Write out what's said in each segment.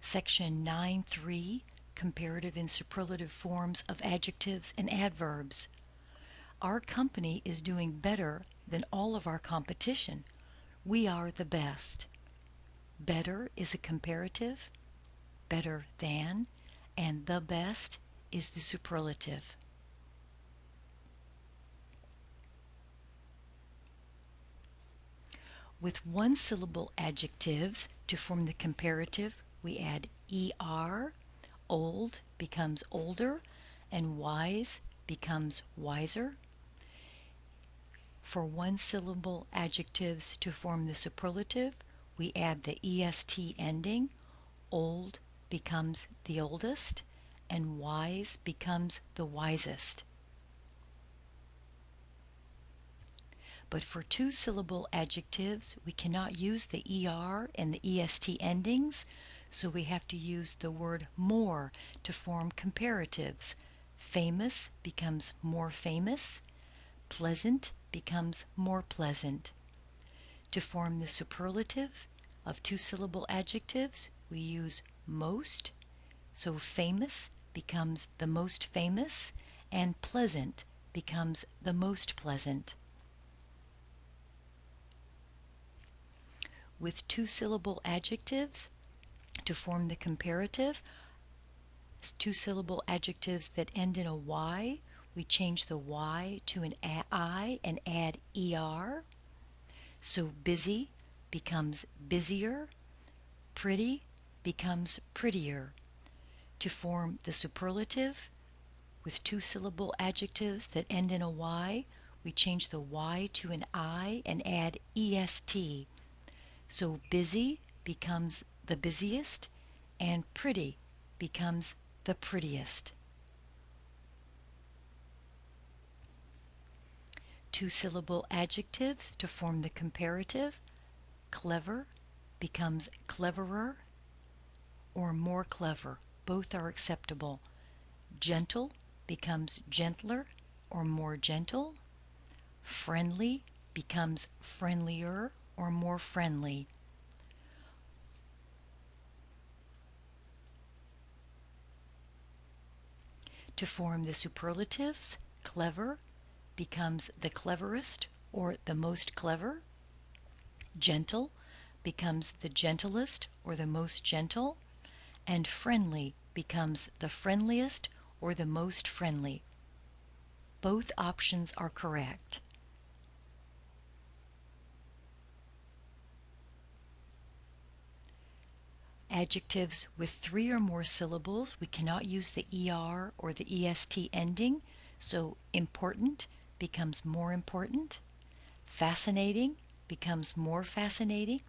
Section 9.3, Comparative and Superlative Forms of Adjectives and Adverbs. Our company is doing better than all of our competition. We are the best. Better is a comparative, better than, and the best is the superlative. With one-syllable adjectives to form the comparative, we add er. Old becomes older, and wise becomes wiser. For one-syllable adjectives to form the superlative, we add the est ending. Old becomes the oldest, and wise becomes the wisest. But for two-syllable adjectives, we cannot use the er and the est endings, so we have to use the word more to form comparatives. Famous becomes more famous. Pleasant becomes more pleasant. To form the superlative of two-syllable adjectives, we use most, so famous becomes the most famous, and pleasant becomes the most pleasant. With two-syllable adjectives to form the comparative, two-syllable adjectives that end in a y, we change the y to an I and add er. So busy becomes busier, pretty becomes prettier. To form the superlative with two-syllable adjectives that end in a y, we change the y to an I and add est. So busy becomes the busiest, and pretty becomes the prettiest. Two-syllable adjectives to form the comparative. Clever becomes cleverer or more clever. Both are acceptable. Gentle becomes gentler or more gentle. Friendly becomes friendlier or more friendly. To form the superlatives, clever becomes the cleverest or the most clever. Gentle becomes the gentlest or the most gentle. And friendly becomes the friendliest or the most friendly. Both options are correct. Adjectives with three or more syllables, we cannot use the er or the est ending, so important becomes more important. Fascinating becomes more fascinating.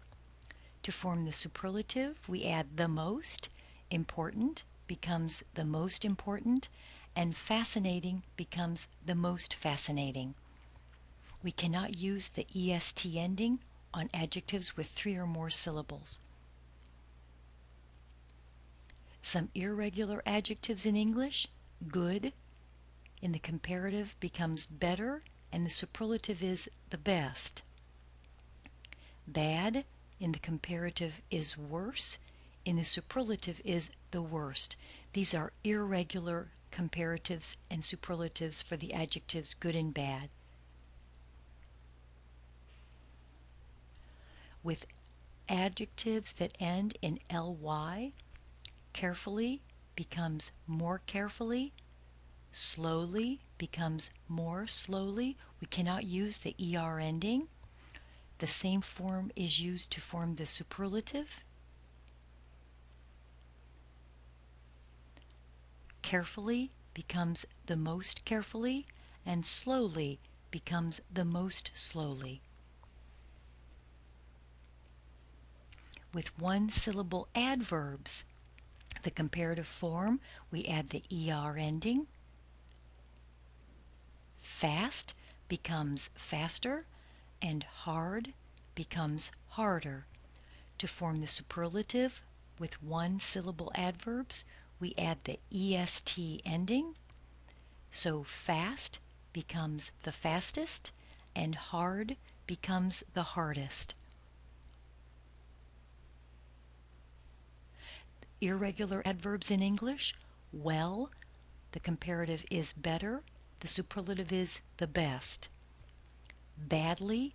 To form the superlative, we add the most. Important becomes the most important, and fascinating becomes the most fascinating. We cannot use the est ending on adjectives with three or more syllables. Some irregular adjectives in English: good in the comparative becomes better, and the superlative is the best. Bad in the comparative is worse, in the superlative is the worst. These are irregular comparatives and superlatives for the adjectives good and bad. With adjectives that end in ly, carefully becomes more carefully. Slowly becomes more slowly. We cannot use the er ending. The same form is used to form the superlative. Carefully becomes the most carefully, and slowly becomes the most slowly. With one-syllable adverbs, the comparative form, we add the er ending. Fast becomes faster, and hard becomes harder. To form the superlative with one-syllable adverbs, we add the est ending. So fast becomes the fastest, and hard becomes the hardest. Irregular adverbs in English: well, the comparative is better, the superlative is the best. Badly,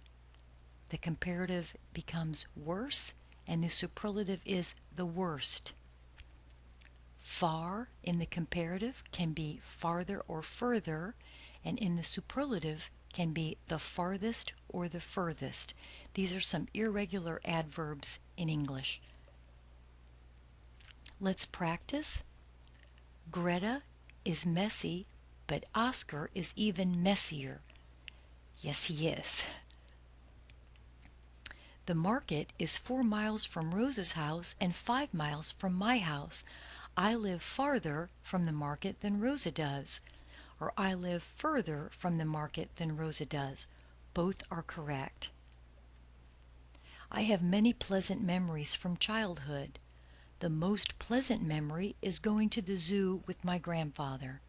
the comparative becomes worse, and the superlative is the worst. Far in the comparative can be farther or further, and in the superlative can be the farthest or the furthest. These are some irregular adverbs in English. Let's practice. Greta is messy, but Oscar is even messier. Yes, he is. The market is 4 miles from Rose's house and 5 miles from my house. I live farther from the market than Rosa does. Or I live further from the market than Rosa does. Both are correct. I have many pleasant memories from childhood. The most pleasant memory is going to the zoo with my grandfather.